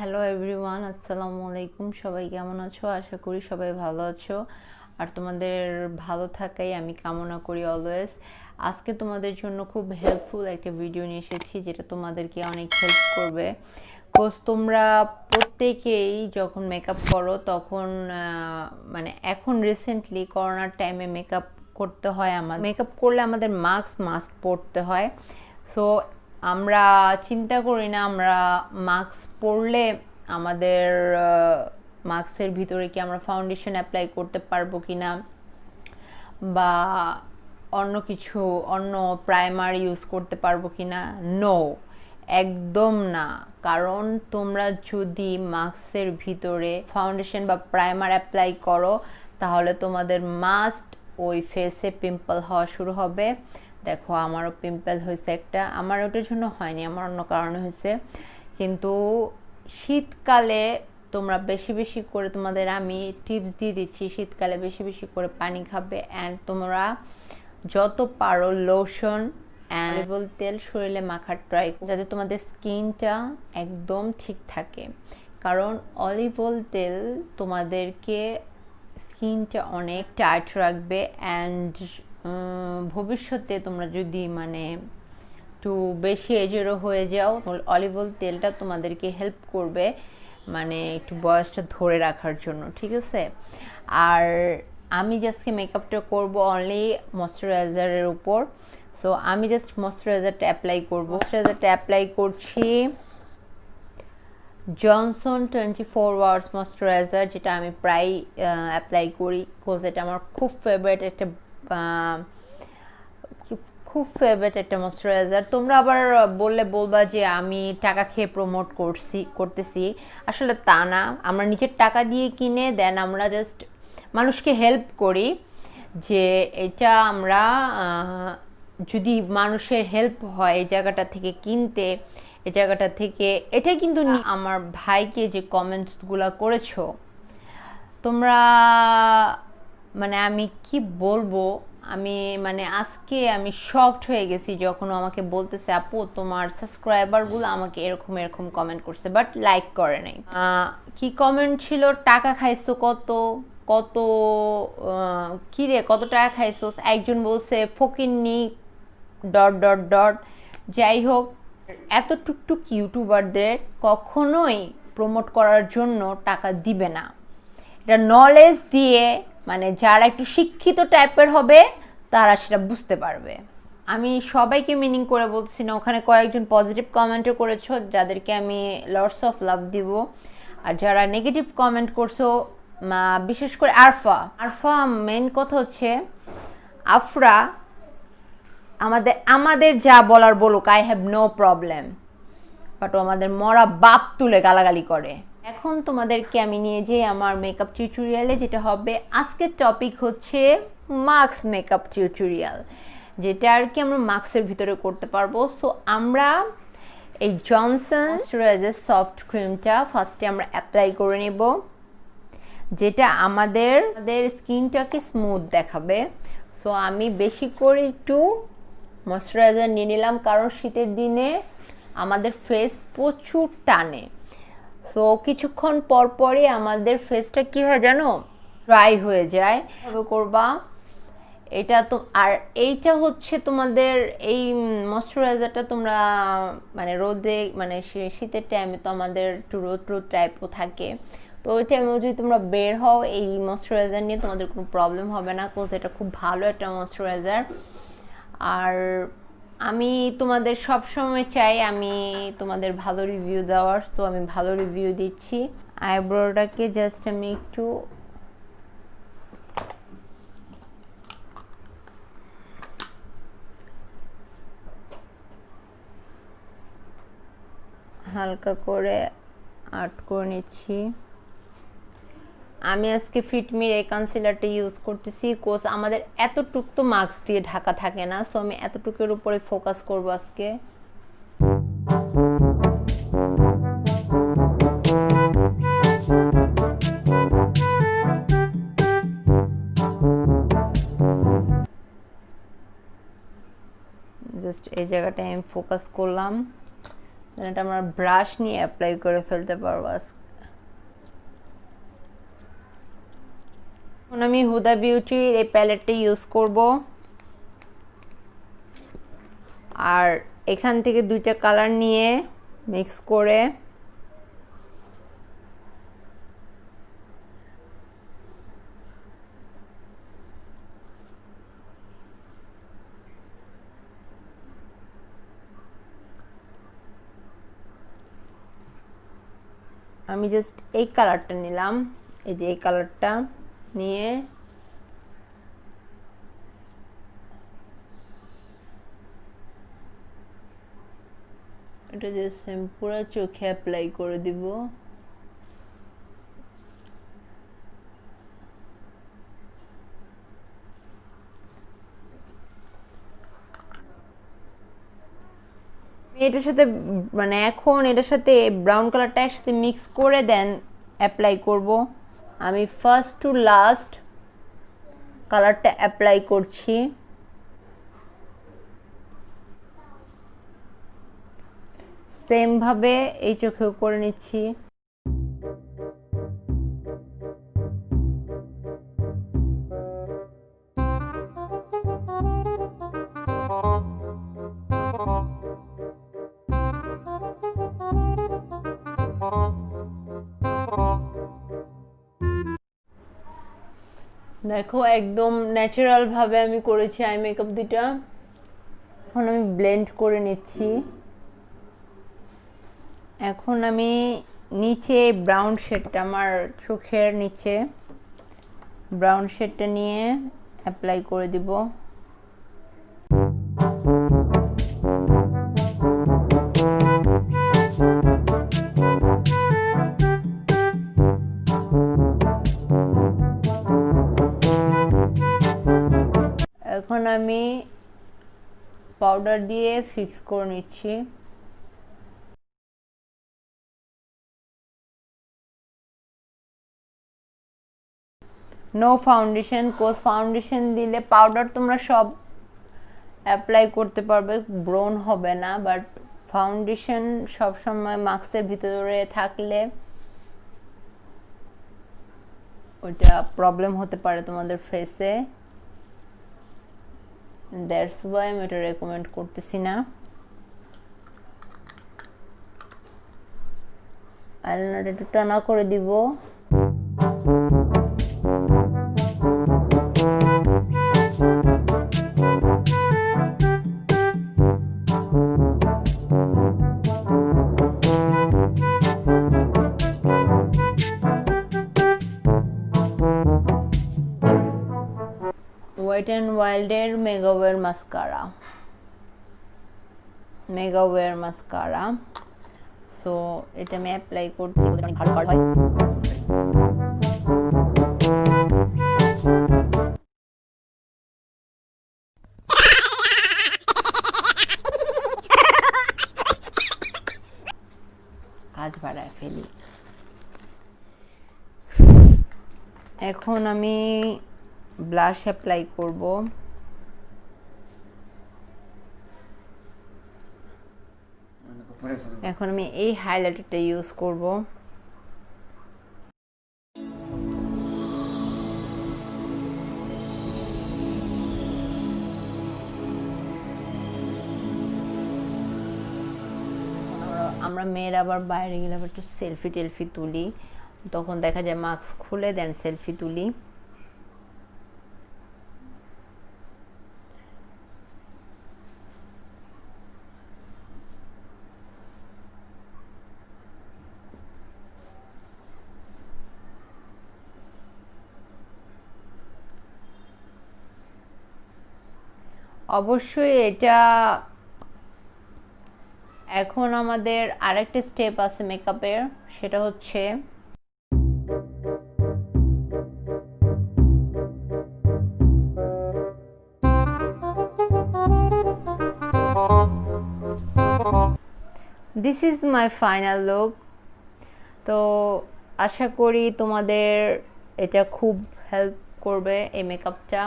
Hello everyone, আসসালামু আলাইকুম। সবাই কেমন আছো? আশা করি সবাই ভালো আছো। আর তোমাদের ভালো থাকাই আমি কামনা করি অলওয়েজ। আজকে তোমাদের জন্য খুব হেল্পফুল একটা ভিডিও নিয়ে এসেছি, যেটা তোমাদেরকে অনেক হেল্প করবে। কোর্স তোমরা প্রত্যেকেই যখন মেকআপ করো তখন মানে এখন রিসেন্টলি করোনার টাইমে মেকআপ করতে হয়। আমাদের মেকআপ করলে আমাদের মাস্ক পরতে হয়। সো আমরা চিন্তা করি না আমরা মাস্ক পরলে আমাদের মাস্কের ভিতরে কি আমরা ফাউন্ডেশন অ্যাপ্লাই করতে পারবো কি না, বা অন্য প্রাইমার ইউজ করতে পারবো কি না। নো, একদম না। কারণ তোমরা যদি মাস্কের ভিতরে ফাউন্ডেশন বা প্রাইমার অ্যাপ্লাই করো তাহলে তোমাদের মাস্ট ওই ফেসে পিম্পল হওয়া শুরু হবে। দেখো, আমারও পিম্পল হয়েছে একটা। আমার ওটার জন্য হয়নি, আমার অন্য কারণে হয়েছে। কিন্তু শীতকালে তোমরা বেশি বেশি করে, তোমাদের আমি টিপস দিয়ে দিচ্ছি, শীতকালে বেশি বেশি করে পানি খাবে। অ্যান্ড তোমরা যত পারো লোশন অ্যান্ড অলিভ অয়েল তেল শরীরে মাখার ট্রাই, যাতে তোমাদের স্কিনটা একদম ঠিক থাকে। কারণ অলিভ অয়েল তেল তোমাদেরকে স্কিনটা অনেক টাইট রাখবে। অ্যান্ড ভবিষ্যতে তোমরা যদি মানে একটু বেশি এজেরও হয়ে যাও, অলিভ অয়েল তেলটা তোমাদেরকে হেল্প করবে মানে একটু বয়সটা ধরে রাখার জন্য, ঠিক আছে? আর আমি জাস্ট মেকআপটা করব অনলি ময়শ্চারাইজারের উপর। সো আমি জাস্ট ময়শ্চারাইজারটা অ্যাপ্লাই করবো। ময়শ্চারাইজারটা অ্যাপ্লাই করছি জনসন 24 আওয়ার্স ময়শ্চারাইজার, যেটা আমি প্রায় অ্যাপ্লাই করি। কোজ এটা আমার খুব ফেভারিট একটা ময়শ্চারাইজার। তোমরা আবার বলবা যে আমি টাকা খেয়ে প্রমোট করতেছি। আসলে তা না, আমরা নিজের টাকা দিয়ে কিনে দেন আমরা জাস্ট মানুষকে হেল্প করি। যে এটা আমরা যদি মানুষের হেল্প হয় এই জায়গাটা থেকে কিনতে, এই জায়গাটা থেকে, এটা কিন্তু আমার ভাইকে যে কমেন্টসগুলো করেছো তোমরা, মানে আমি কি বলবো, আমি মানে আজকে আমি শকড হয়ে গেছি যখন আমাকে বলতেছে আপু তোমার সাবস্ক্রাইবারগুলো আমাকে এরকম এরকম কমেন্ট করছে, বাট লাইক করে নাই। কি কমেন্ট ছিল? টাকা খাইছো কত কত, কি রে কত টাকা খাইছোস? একজন বলছে ফকিন্নি ... যাই হোক, এত টুকটুক ইউটিউবারদের কখনোই প্রমোট করার জন্য টাকা দিবে না। এটা নলেজ দিয়ে, মানে যারা একটু শিক্ষিত টাইপের হবে তারা সেটা বুঝতে পারবে। আমি সবাইকে মিনিং করে বলছি না, ওখানে কয়েকজন পজিটিভ কমেন্টও করেছো যাদেরকে আমি লটস অফ লাভ দিব। আর যারা নেগেটিভ কমেন্ট করছো, বিশেষ করে আরফা মেন কথা হচ্ছে আফরা আমাদের যা বলার বলুক, I have no problem, but ও আমাদের মরা বাপ তুলে গালাগালি করে। এখন তোমাদেরকে আমি নিয়ে যাই আমার মেকআপ টিউটোরিয়ালে, যেটা হবে আজকের টপিক হচ্ছে মাস্ক মেকআপ টিউটোরিয়াল, যেটা আর কি আমরা মাস্কের ভিতরে করতে পারবো। সো আমরা এই জনসন ময়শ্চারাইজার সফট ক্রিমটা ফার্স্টে আমরা অ্যাপ্লাই করে নেব, যেটা আমাদের স্কিনটাকে স্মুথ দেখাবে। সো আমি বেশি করে একটু ময়শ্চারাইজার নিয়ে নিলাম, কারণ শীতের দিনে আমাদের ফেস প্রচুর টানে। সো কিছুক্ষণ পরই আমাদের ফেসটা কি হয় জানো, ড্রাই হয়ে যায়। ভাবে করবা এটা তো। আর এইটা হচ্ছে তোমাদের এই ময়শ্চারাইজারটা তোমরা মানে রোদে, মানে শীতের টাইমে তো আমাদের একটু রোদ টাইপও থাকে, তো ওই টাইমেও যদি তোমরা বের হও এই ময়শ্চারাইজার নিয়ে তোমাদের কোনো প্রবলেম হবে না, কোজ এটা খুব ভালো একটা ময়শ্চারাইজার। আর আমি তোমাদের সব সময় চাই আমি তোমাদের ভালো রিভিউ দেওয়ার, তো আমি ভালো রিভিউ দিচ্ছি। আইব্রোটাকে জাস্ট আমি একটু হালকা করে আর্ট করে নিচ্ছি। আমি আজকে ফিটমির এই কনসিলারটা ইউজ করতেছি, কোর্স আমাদের এতটুক তো মাস্ক দিয়ে ঢাকা থাকে না, সো আমি এতটুকুর উপরে ফোকাস করব আজকে। জাস্ট এই জায়গাটায় আমি ফোকাস করলাম। এটা আমরা ব্রাশ নিয়ে অ্যাপ্লাই করে ফেলতে পারবো। এখন আমি হুদা বিউটির এই প্যালেটটা ইউজ করব, আর এখান থেকে দুইটা কালার নিয়ে মিক্স করে আমি জাস্ট এই কালারটা নিলাম, এই যে এই কালারটা নিয়ে এটা জাস্ট পুরো চোখে অ্যাপ্লাই করে দিব। এটার সাথে মানে এখন এটার সাথে ব্রাউন কালারটা একসাথে মিক্স করে দেন অ্যাপ্লাই করব। আমি ফার্স্ট টু লাস্ট কালারটা অ্যাপ্লাই করছি। সেম ভাবে এই চোখেও করে নিচ্ছি। দেখো একদম ন্যাচারাল ভাবে আমি করেছি আই মেকআপ দুটা। এখন আমি ব্লেন্ড করে নিচ্ছি। এখন আমি নিচে ব্রাউন শেডটা, আমার চোখের নিচে ব্রাউন শেডটা নিয়ে অ্যাপ্লাই করে দিব। এখন আমি পাউডার দিয়ে ফিক্স করে নিচ্ছি। নো ফাউন্ডেশন, কোর্স ফাউন্ডেশন দিলে পাউডার তোমরা সব অ্যাপ্লাই করতে পারবে, ব্রোন হবে না, বাট ফাউন্ডেশন সবসময় মাস্কের ভিতরে থাকলে ওইটা প্রবলেম হতে পারে তোমাদের ফেসে। দ্যাটস ওয়াই আমি এটা রেকমেন্ড করতেছি না। আইলাইনারটা একটু টানা করে দিব। ওয়েট অ্যান্ড ওয়াইল্ডের মেগাওয়্যার মাস্কারা। সো এটা আমি অ্যাপ্লাই করছি, অনেক ভালো কাজ হয়। কাজ বাড়ায় ফেলি। এখন আমি ব্লাশ অ্যাপ্লাই করব। এখন আমি এই হাইলাইটারটা ইউজ করব। আমরা মেয়েরা আবার বাইরে গেলে আবার একটু সেলফি টেলফি তুলি, তখন দেখা যায় মাস্ক খুলে দেন সেলফি তুলি। অবশ্যই এটা এখন আমাদের আরেকটা স্টেপ আছে মেকআপের, সেটা হচ্ছে this is my final look. তো আশা করি তোমাদের এটা খুব হেল্প করবে এই মেকআপটা।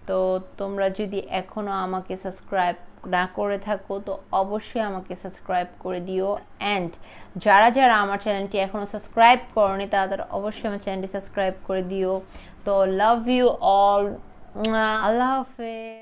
তো তোমরা যদি এখনও আমাকে সাবস্ক্রাইব না করে থাকো তো অবশ্যই আমাকে সাবস্ক্রাইব করে দিও। অ্যান্ড যারা যারা আমার চ্যানেলটি এখনও সাবস্ক্রাইব করনি তারা অবশ্যই আমার চ্যানেলটি সাবস্ক্রাইব করে দিও। তো লাভ ইউ অল, আল্লাহ হাফেজ।